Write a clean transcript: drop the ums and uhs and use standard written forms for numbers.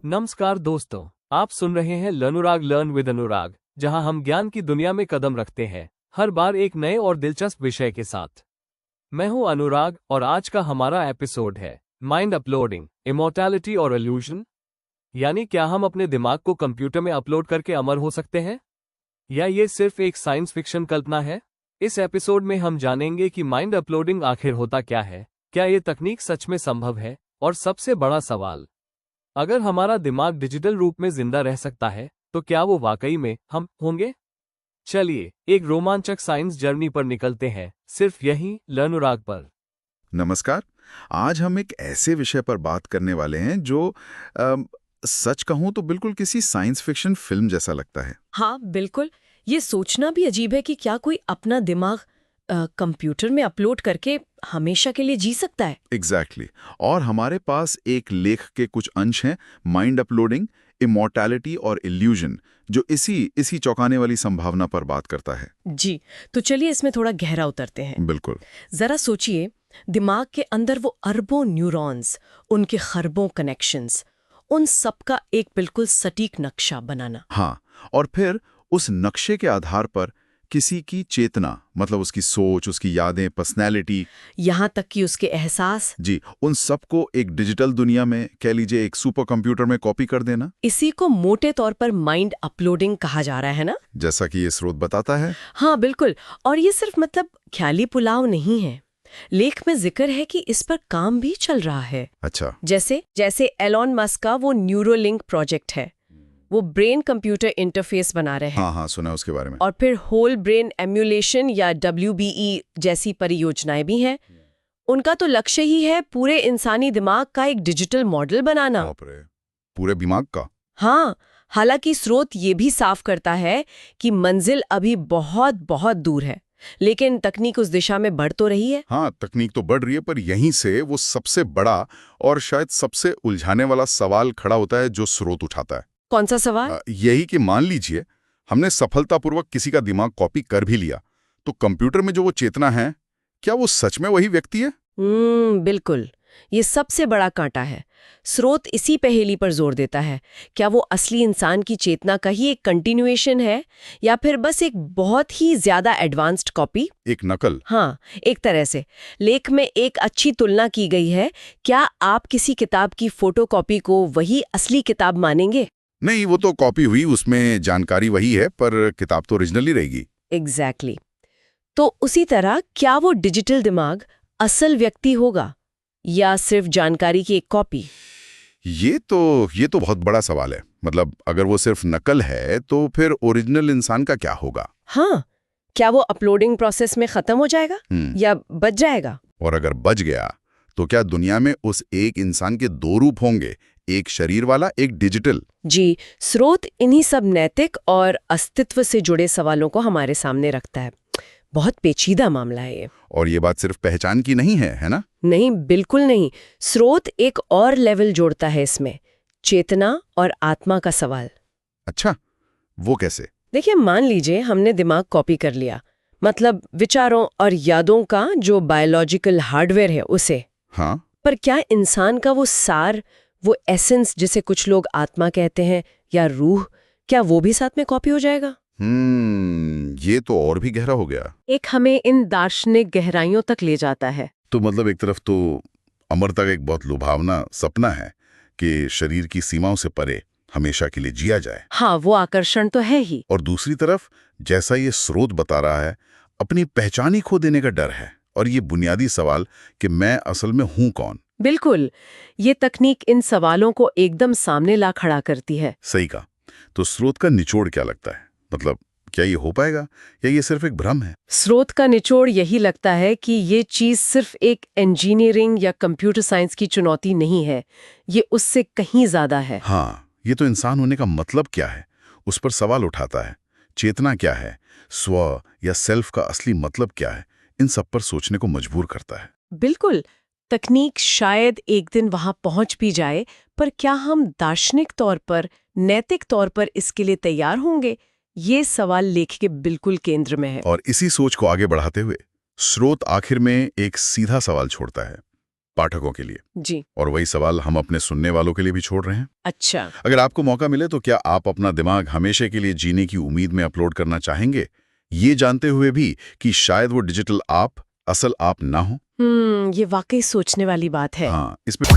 नमस्कार दोस्तों, आप सुन रहे हैं लर्नुराग लर्न विद अनुराग, जहां हम ज्ञान की दुनिया में कदम रखते हैं, हर बार एक नए और दिलचस्प विषय के साथ। मैं हूं अनुराग और आज का हमारा एपिसोड है माइंड अपलोडिंग, इमॉर्टैलिटी और इल्यूजन। यानी क्या हम अपने दिमाग को कंप्यूटर में अपलोड करके अमर हो सकते हैं, या ये सिर्फ एक साइंस फिक्शन कल्पना है? इस एपिसोड में हम जानेंगे कि माइंड अपलोडिंग आखिर होता क्या है, क्या ये तकनीक सच में संभव है, और सबसे बड़ा सवाल, अगर हमारा दिमाग डिजिटल रूप में जिंदा रह सकता है तो क्या वो वाकई में हम होंगे? चलिए एक रोमांचक साइंस जर्नी पर निकलते हैं, सिर्फ यहीं लर्नुराग पर। नमस्कार। आज हम एक ऐसे विषय पर बात करने वाले हैं जो सच कहूं तो बिल्कुल किसी साइंस फिक्शन फिल्म जैसा लगता है। हाँ बिल्कुल। ये सोचना भी अजीब है कि क्या कोई अपना दिमाग कंप्यूटर में अपलोड करके हमेशा के लिए जी सकता है। एग्जैक्टली। और हमारे पास एक लेख के कुछ अंश हैं, माइंड अपलोडिंग, इमॉर्टैलिटी और इल्यूजन, जो इसी चौंकाने वाली संभावना पर बात करता है। जी, तो चलिए इसमें थोड़ा गहरा उतरते हैं। बिल्कुल। जरा सोचिए, दिमाग के अंदर वो अरबों न्यूरॉन्स, उनके खरबों कनेक्शंस, उन सब का एक बिल्कुल सटीक नक्शा बनाना। हाँ, और फिर उस नक्शे के आधार पर किसी की चेतना, मतलब उसकी सोच, उसकी यादें, पर्सनैलिटी, यहाँ तक कि उसके एहसास, जी, उन सबको एक डिजिटल दुनिया में, कह लीजिए एक सुपर कंप्यूटर में कॉपी कर देना। इसी को मोटे तौर पर माइंड अपलोडिंग कहा जा रहा है ना, जैसा कि ये स्रोत बताता है। हाँ बिल्कुल। और ये सिर्फ मतलब ख्याली पुलाव नहीं है। लेख में जिक्र है कि इस पर काम भी चल रहा है। अच्छा। जैसे एलॉन मस्क का वो न्यूरोलिंक प्रोजेक्ट है, वो ब्रेन कंप्यूटर इंटरफेस बना रहे हैं। हाँ, सुना है उसके बारे में। और फिर होल ब्रेन एम्यूलेशन या WBE जैसी परियोजनाएं भी हैं। उनका तो लक्ष्य ही है पूरे इंसानी दिमाग का एक डिजिटल मॉडल बनाना। बाप रे, पूरे दिमाग का? हाँ, हालांकि स्रोत ये भी साफ करता है कि मंजिल अभी बहुत बहुत दूर है, लेकिन तकनीक उस दिशा में बढ़ तो रही है। हाँ, तकनीक तो बढ़ रही है, पर यहीं से वो सबसे बड़ा और शायद सबसे उलझाने वाला सवाल खड़ा होता है जो स्रोत उठाता है। कौन सा सवाल? यही कि मान लीजिए हमने सफलतापूर्वक किसी का दिमाग कॉपी कर भी लिया, तो कंप्यूटर में जो वो चेतना है, क्या वो सच में वही व्यक्ति है? बिल्कुल। ये सबसे बड़ा कांटा है। स्रोत इसी पहेली पर जोर देता है। क्या वो असली इंसान की चेतना का ही एक कंटिन्यूएशन है, या फिर बस एक बहुत ही ज्यादा एडवांस्ड कॉपी, एक नकल? हाँ, एक तरह से। लेख में एक अच्छी तुलना की गई है। क्या आप किसी किताब की फोटोकॉपी को वही असली किताब मानेंगे? नहीं, वो तो कॉपी हुई, उसमें जानकारी वही है, पर किताब तो ओरिजिनल ही रहेगी। एग्जैक्टली। तो उसी तरह क्या वो डिजिटल दिमाग असल व्यक्ति होगा, या सिर्फ जानकारी की एक कॉपी? ये तो बहुत बड़ा सवाल है। मतलब अगर वो सिर्फ नकल है तो फिर ओरिजिनल इंसान का क्या होगा? हाँ, क्या वो अपलोडिंग प्रोसेस में खत्म हो जाएगा या बच जाएगा? और अगर बच गया तो क्या दुनिया में उस एक इंसान के दो रूप होंगे, एक शरीर वाला, एक डिजिटल? जी, स्रोत इन्हीं सब नैतिक और अस्तित्व से जुड़े सवालों को हमारे सामने रखता है। बहुत पेचीदा मामला है ये। और ये बात सिर्फ पहचान की नहीं है ना? नहीं, बिल्कुल नहीं। स्रोत एक और लेवल जोड़ता है इसमें, चेतना और आत्मा का सवाल। अच्छा, वो कैसे? देखिए, मान लीजिए हमने दिमाग कॉपी कर लिया, मतलब विचारों और यादों का जो बायोलॉजिकल हार्डवेयर है उसे। हाँ। पर क्या इंसान का वो सार, वो एसेंस जिसे कुछ लोग आत्मा कहते हैं, या रूह, क्या वो भी साथ में कॉपी हो जाएगा? ये तो और भी गहरा हो गया। एक हमें इन दार्शनिक गहराइयों तक ले जाता है। तो मतलब एक तरफ तो अमरता का एक बहुत लुभावना सपना है कि शरीर की सीमाओं से परे हमेशा के लिए जिया जाए। हाँ, वो आकर्षण तो है ही। और दूसरी तरफ, जैसा ये स्रोत बता रहा है, अपनी पहचान ही खो देने का डर है, और ये बुनियादी सवाल कि मैं असल में हूं कौन। बिल्कुल, ये तकनीक इन सवालों को एकदम सामने ला खड़ा करती है। सही कहा। तो स्रोत का निचोड़ क्या लगता है? मतलब क्या ये हो पाएगा, या ये सिर्फ एक भ्रम है? स्रोत का निचोड़ यही लगता है कि ये चीज सिर्फ एक इंजीनियरिंग या कंप्यूटर साइंस की चुनौती नहीं है, ये उससे कहीं ज्यादा है। हाँ, ये तो इंसान होने का मतलब क्या है, उस पर सवाल उठाता है। चेतना क्या है, स्व या सेल्फ का असली मतलब क्या है, इन सब पर सोचने को मजबूर करता है। बिल्कुल। तकनीक शायद एक दिन वहां पहुंच भी जाए, पर क्या हम दार्शनिक तौर पर, नैतिक तौर पर इसके लिए तैयार होंगे? ये सवाल लेख के बिल्कुल केंद्र में है। और इसी सोच को आगे बढ़ाते हुए स्रोत आखिर में एक सीधा सवाल छोड़ता है। पाठकों के लिए। जी। और वही सवाल हम अपने सुनने वालों के लिए भी छोड़ रहे हैं। अच्छा। अगर आपको मौका मिले तो क्या आप अपना दिमाग हमेशा के लिए जीने की उम्मीद में अपलोड करना चाहेंगे, ये जानते हुए भी कि शायद वो डिजिटल आप असल आप ना हो? ये वाकई सोचने वाली बात है। हाँ, इसमें